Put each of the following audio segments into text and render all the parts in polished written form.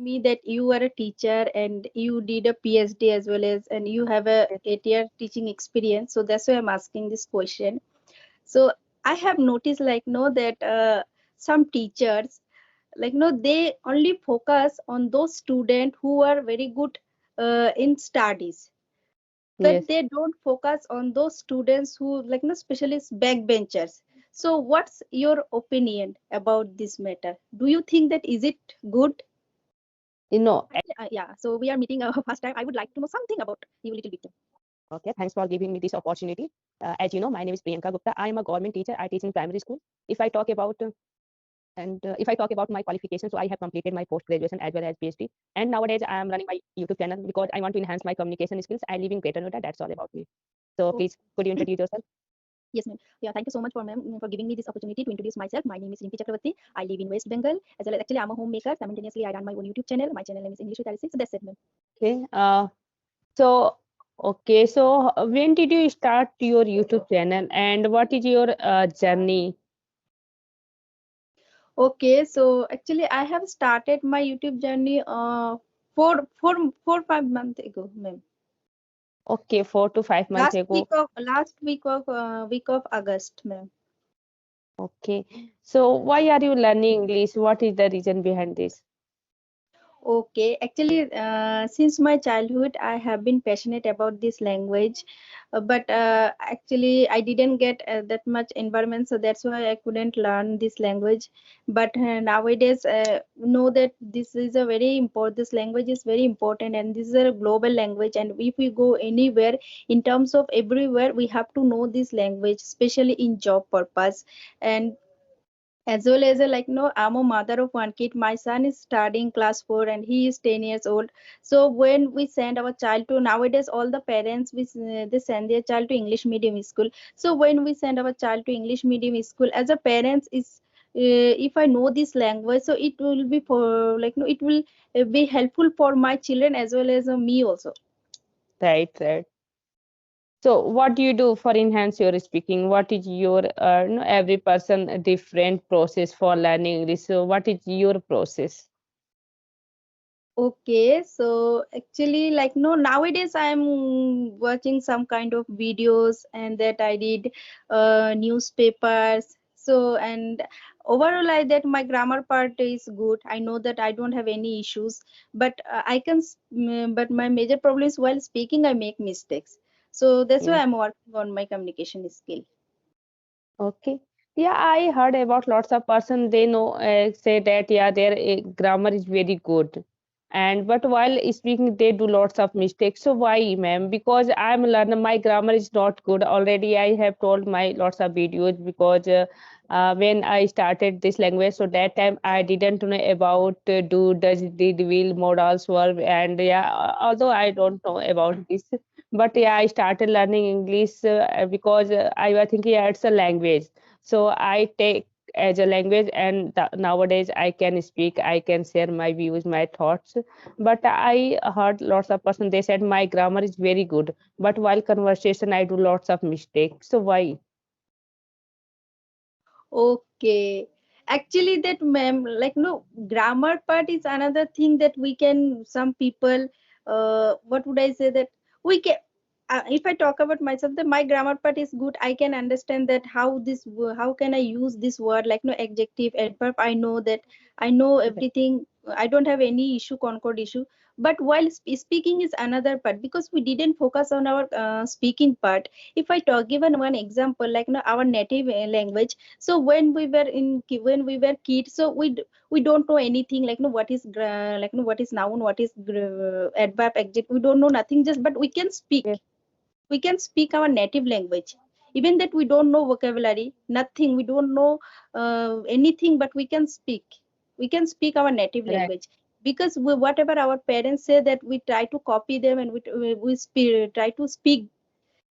me that you are a teacher and you did a PhD as well as, and you have a 8-year teaching experience. So that's why I'm asking this question. So I have noticed, like, no, that some teachers, like, no, they only focus on those students who are very good in studies, but Yes. they don't focus on those students who, like, no, specialists backbenchers. So what's your opinion about this matter? Do you think that is it good? You know, Yeah, so we are meeting first time. I would like to know something about you little bit. okay, thanks for giving me this opportunity. As you know, my name is Priyanka Gupta. I am a government teacher. I teach in primary school. If I talk about if I talk about my qualifications, so I have completed my post graduation as well as PhD. And nowadays I am running my YouTube channel because I want to enhance my communication skills. I live in Greater Noida. That's all about me. So Oh, please, could you introduce yourself? yes, ma'am. Yeah, thank you so much for ma'am for giving me this opportunity to introduce myself. My name is Rinki Chakravarti. I live in West Bengal. As well as, actually, I'm a homemaker. Simultaneously, I run my own YouTube channel. My channel name is English with Alice. So that's it, ma'am. Okay. So okay. So when did you start your YouTube channel, and what is your journey? Okay, so actually, I have started my YouTube journey 5 months ago, ma'am. Okay, 4 to 5 months ago. Week of August, ma'am. Okay. So why are you learning English? What is the reason behind this? Okay, actually, since my childhood, I have been passionate about this language, but actually, I didn't get that much environment, so that's why I couldn't learn this language. But nowadays, know that this is a very important. This language is very important, and this is a global language. And if we go anywhere, in terms of everywhere, we have to know this language, especially in job purpose. And as well as like, no, I'm a mother of one kid. My son is studying class 4 and he is 10 years old. So when we send our child to, nowadays all the parents, they send their child to English medium school. So when we send our child to English medium school, as a parents is, if I know this language, so it will be for, like, no, it will be helpful for my children as well as me also. Right, right. So what do you do for enhance your speaking? What is your every person a different process for learning English? So what is your process? Okay, so actually, like, no, nowadays I'm watching some kind of videos and that I did newspapers. So, and overall, I that my grammar part is good. I know that I don't have any issues, but but my major problem is while speaking, I make mistakes. So that's why Yes. I'm working on my communication skill. Okay. Yeah, I heard about lots of person they know say that yeah their grammar is very good, and but while speaking they do lots of mistakes. So why, ma'am? Because I'm a learner, my grammar is not good. Already I have told my lots of videos because when I started this language, so that time I didn't know about do, does, did, will, modals, verb, and yeah, although I don't know about this, but yeah, I started learning English because I was thinking yeah, it's a language, so I take as a language, and nowadays I can speak, I can share my views, my thoughts. But I heard lots of person they said my grammar is very good, but while conversation I do lots of mistakes. So why? Okay. Actually, that, ma'am, like, no, grammar part is another thing that we can, some people, what would I say, that we can, if I talk about myself, that my grammar part is good. I can understand that how this, how can I use this word, like, no, adjective, adverb. I know that, I know everything. I don't have any issue, concord issue. But while speaking is another part, because we didn't focus on our speaking part. If I talk, given one example, like, no, our native language, so when we were kids, so we don't know anything, like, no, what is like, no, what is noun, what is adverb, adjective, we don't know nothing, just but Yes, we can speak our native language, even that we don't know vocabulary, nothing, we don't know anything, but we can speak our native right. language, because whatever our parents say, that we try to copy them, and try to speak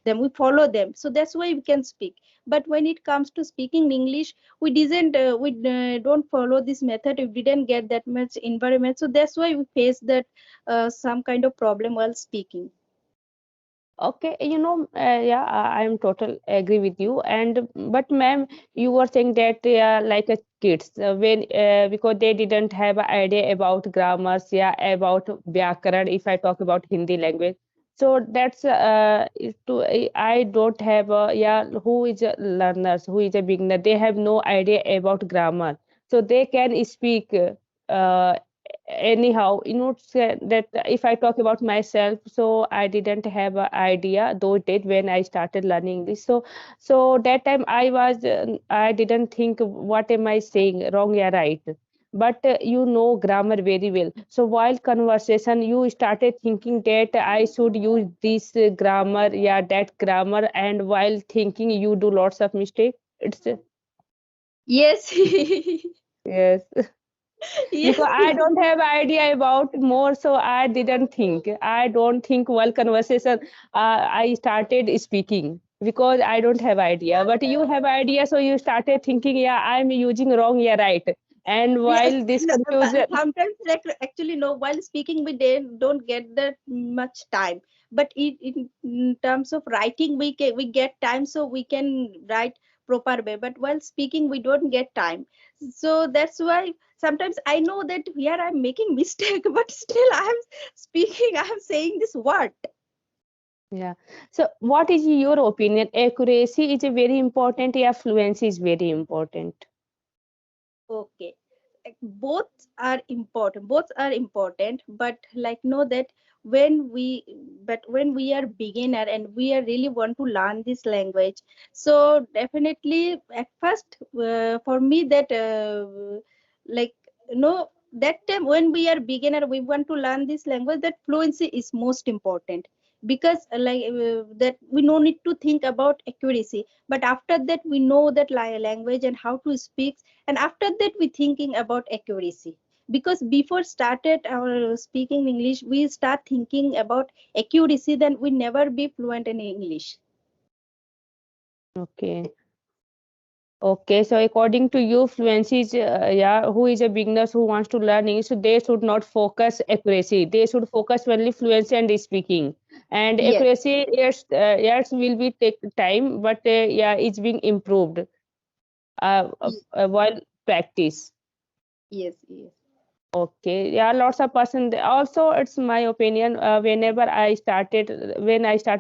them, we follow them, so that's why we can speak. But when it comes to speaking English, we don't follow this method, we didn't get that much environment, so that's why we face that some kind of problem while speaking. Okay, yeah, I am total agree with you. And but ma'am, you were saying that yeah, like a kids when because they didn't have an idea about grammars, yeah, about vyakaran. If I talk about Hindi language, so that's I don't have a yeah. Who is a learners? Who is a beginner? They have no idea about grammar, so they can speak. Anyhow, that if I talk about myself, so I didn't have an idea though did when I started learning English. So that time I didn't think what am I saying wrong, yeah, right. But grammar very well, so while conversation you started thinking that I should use this grammar, yeah, that grammar, and while thinking you do lots of mistake. It's Yes. yes. Yes. Because I don't have idea about more, so I didn't think. I don't think while conversation I started speaking because I don't have idea. But you have idea, so you started thinking, yeah, I'm using wrong, yeah, right. And Yes, while this no, confusion, sometimes like actually no, while speaking we don't get that much time, but in terms of writing we get time, so we can write proper way, but while speaking we don't get time. So that's why sometimes I know that here I'm making mistake, but still I'm speaking, I'm saying this word. yeah. So what is your opinion? Accuracy is a very important, yeah, fluency is very important. Okay. Both are important. Both are important, but like know that when we when we are beginner and we are really want to learn this language, so definitely at first for me that like no, that time when we are beginner we want to learn this language, that fluency is most important, because that we no need to think about accuracy, but after that we know that language and how to speak, and after that we thinking about accuracy, because before started our speaking English we start thinking about accuracy, then we never be fluent in English. Okay. Okay, so according to you, fluency is, yeah, who is a beginner who wants to learn English, so they should not focus accuracy. They should focus only fluency and speaking. And Yes, accuracy, yes, yes, will be take time, but yeah, it's being improved while practice. yes, yes. Okay, yeah, lots of person. Also, it's my opinion. When I started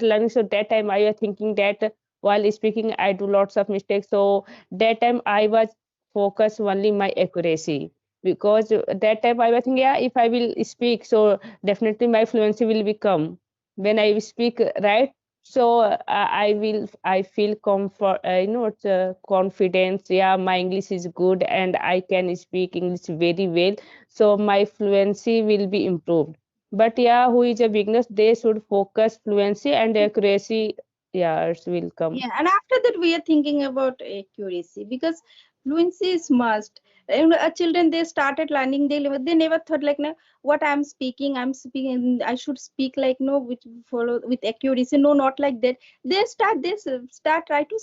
learning, so that time I was thinking that while speaking, I do lots of mistakes. So that time I was focused only my accuracy, because that time I was thinking, yeah, if I will speak, so definitely my fluency will become when I speak right. So I feel comfort, it's confidence. Yeah, my English is good and I can speak English very well, so my fluency will be improved. But yeah, who is a beginner, they should focus fluency and accuracy, yeah, it will come. Yeah, and after that we are thinking about accuracy, because fluency is must. Children they started learning, they never thought like no, what I'm speaking I should speak like no, which follow with accuracy. No, not like that. They start try to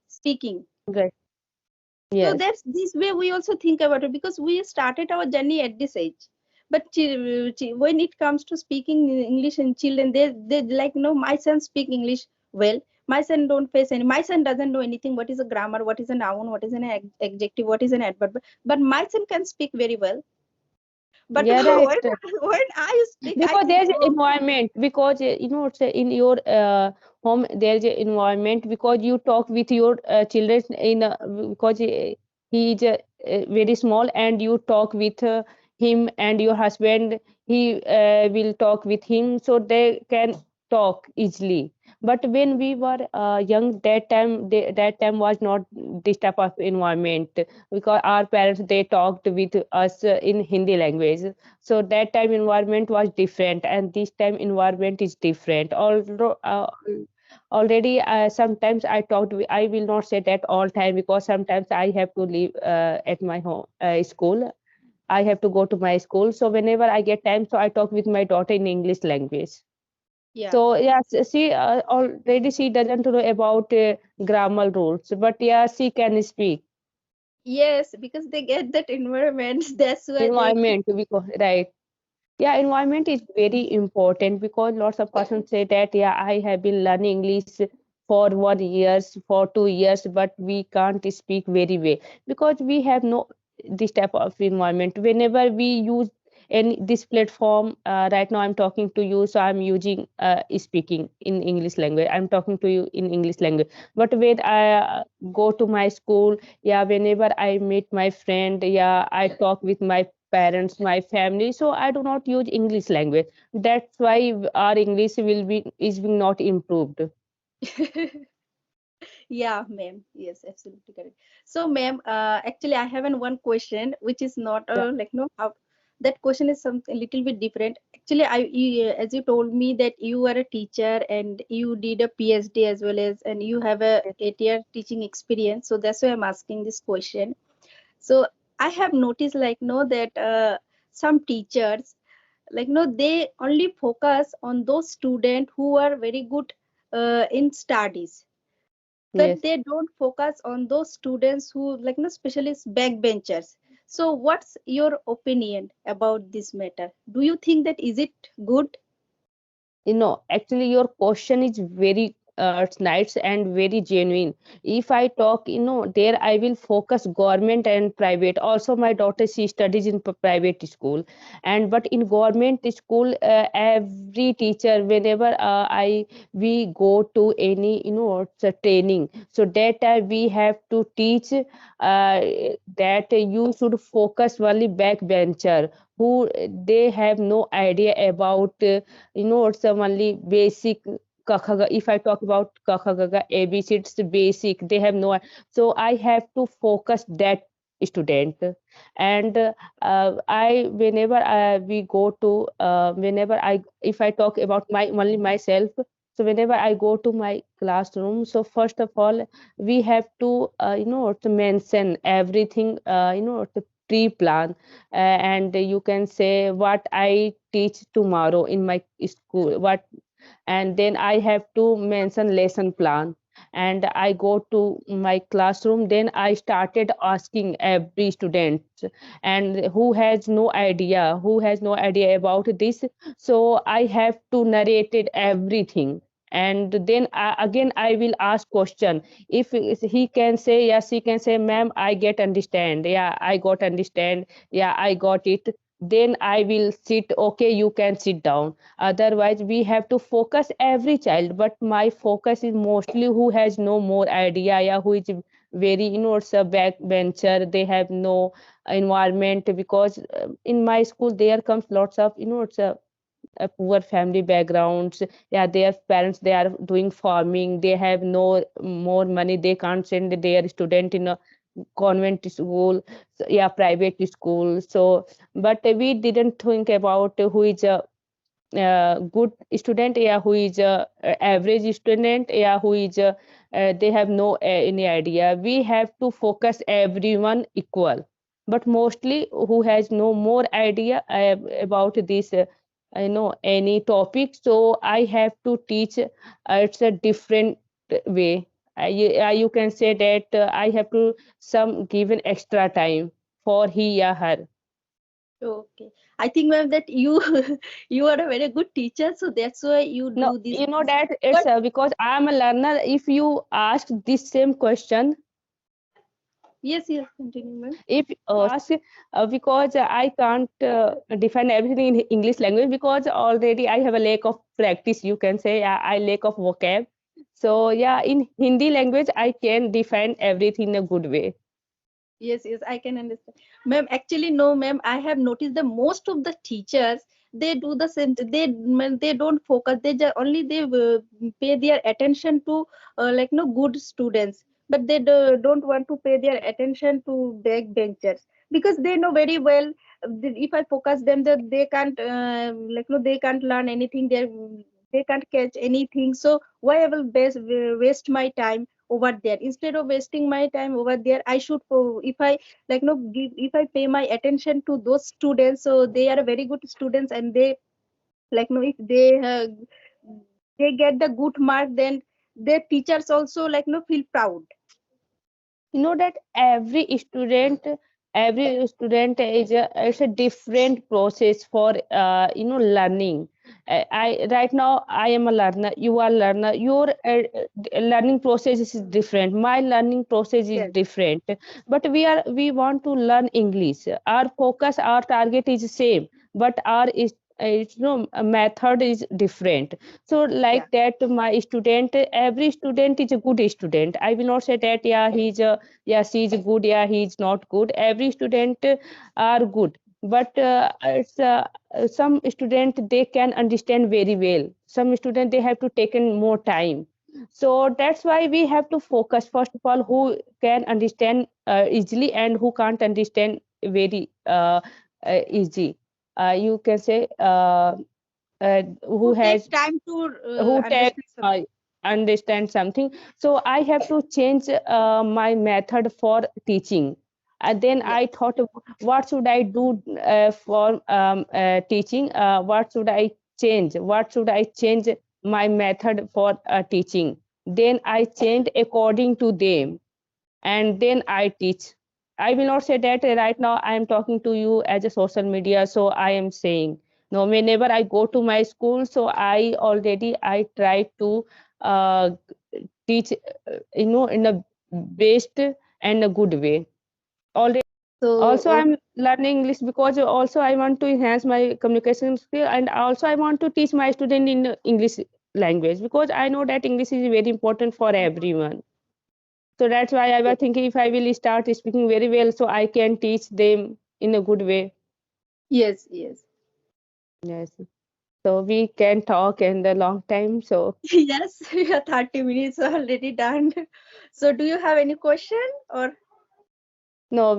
speaking. Right. So Yes. that's this way we also think about it, because we started our journey at this age. But when it comes to speaking English in children, they like no, my son speak English well. My son don't face any. My son doesn't know anything. What is a grammar? What is a noun? What is an adjective? What is an adverb? But my son can speak very well. But Yeah, right. when I speak, I Because think, there's an oh, environment, because it's in your home there's an environment, because you talk with your children because he is very small, and you talk with him, and your husband, he will talk with him, so they can talk easily. But when we were young, that time was not this type of environment, because our parents, they talked with us in Hindi language, so that time environment was different, and this time environment is different. Although already sometimes I will not say that all time, because sometimes I have to leave at my home school. I have to go to my school, so whenever I get time, so I talk with my daughter in English language. yeah, So yeah, she already she doesn't know about grammar rules, but yeah, she can speak. yes, because they get that environment. That's why they. Environment, because right. Yeah, environment is very important because lots of persons say that yeah, I have been learning English for 1 years, for 2 years, but we can't speak very well because we have no this type of environment. Whenever we use any this platform, right now I'm talking to you, so I'm using speaking in English language. I'm talking to you in English language. But when I go to my school, yeah, whenever I meet my friend, yeah, I talk with my parents, my family, so I do not use English language. That's why our English will be is being not improved. Yeah, ma'am. Yes, absolutely correct. So, ma'am, actually, I have one question, which is not Yeah. like no. How, that question is something a little bit different. Actually, as you told me that you are a teacher and you did a PhD as well as, and you have a 8 year teaching experience. So that's why I'm asking this question. So I have noticed, like, no, that some teachers, like, no, they only focus on those students who are very good in studies, but Yes. they don't focus on those students who like no specialist backbenchers. So what's your opinion about this matter? Do you think that is it good? Actually your question is very nice and very genuine. If I talk, there I will focus government and private. Also my daughter, she studies in private school, and but in government school, every teacher, whenever I we go to any it's a training, so that we have to teach that you should focus only backbencher who they have no idea about it's only basic kakhaga. If I talk about kakhagaga abc, it's basic, they have no. So I have to focus that student. And I whenever we go to whenever I if I talk about my only myself, so whenever I go to my classroom, so first of all we have to to mention everything, to pre-plan, and you can say what I teach tomorrow in my school, what, and then I have to mention lesson plan. And I go to my classroom, then I started asking every student, and who has no idea about this, so I have to narrate it everything. And then again I will ask question. If he can say yes, he can say ma'am I get understand, yeah I got understand, yeah I got it, then I will sit, okay you can sit down. Otherwise we have to focus every child, but my focus is mostly who has no more idea, yeah, who is very it's a backbencher, they have no environment. Because in my school there comes lots of it's a poor family backgrounds, yeah, their parents they are doing farming, they have no more money, they can't send their student in a convent school, so, yeah, private school. So but we didn't think about who is a good student, yeah, who is a average student, yeah, who is they have no any idea. We have to focus everyone equal, but mostly who has no more idea about this any topic, so I have to teach it's a different way. You can say that I have to some given extra time for he or her. Okay, I think, ma'am, that you you are a very good teacher, so that's why you No, do this you know things. that it's But because I'm a learner. If you ask this same question, yes, yes, continue, ma'am. if you ask, because I can't define everything in English language because already I have a lack of practice. You can say I lack of vocab. So yeah, in Hindi language I can define everything in a good way. Yes, yes, I can understand. Ma'am, actually, no, ma'am, I have noticed that most of the teachers, they do the same. They ma'am, they don't focus. They just only they pay their attention to like no good students, but they don't want to pay their attention to backbenchers because they know very well if I focus them, that they can't like no they can't learn anything. They can't catch anything. So why I will waste my time over there? Instead of wasting my time over there, I should if I like no give if I pay my attention to those students, so they are very good students, and they like no if they get the good mark, then their teachers also like no feel proud. You know that every student every student is it's a different process for learning. I right now I am a learner, you are learner, your learning process is different, my learning process is Yes. different, but we want to learn English. Our focus, our target is same, but our is method is different. So Yeah. like that, my student, every student is a good student. I will not say that yeah he's a, yes he is good, yeah he is not good. Every student are good, but it's some student they can understand very well, some student they have to taken more time. So that's why we have to focus first of all who can understand easily and who can't understand very easy. You can say who Who take has, time to who take understand something. understand something. So I have to change my method for teaching. And then Yes. I thought what should I do for teaching, what should I change, what should I change my method for teaching. Then I changed according to them, and then I teach. I will not say that right now I am talking to you as a social media, so I am saying no. Whenever I go to my school, so I try to uh, teach, in a best and a good way. Already, So, also I'm learning English because also I want to enhance my communication skill, and also I want to teach my student in English language because I know that English is very important for everyone. So that's why I was thinking if I will start speaking very well, so I can teach them in a good way. yes, yes. Yes. So we can talk in the long time. So Yes, we are 30 minutes already done. So, do you have any question or? no, we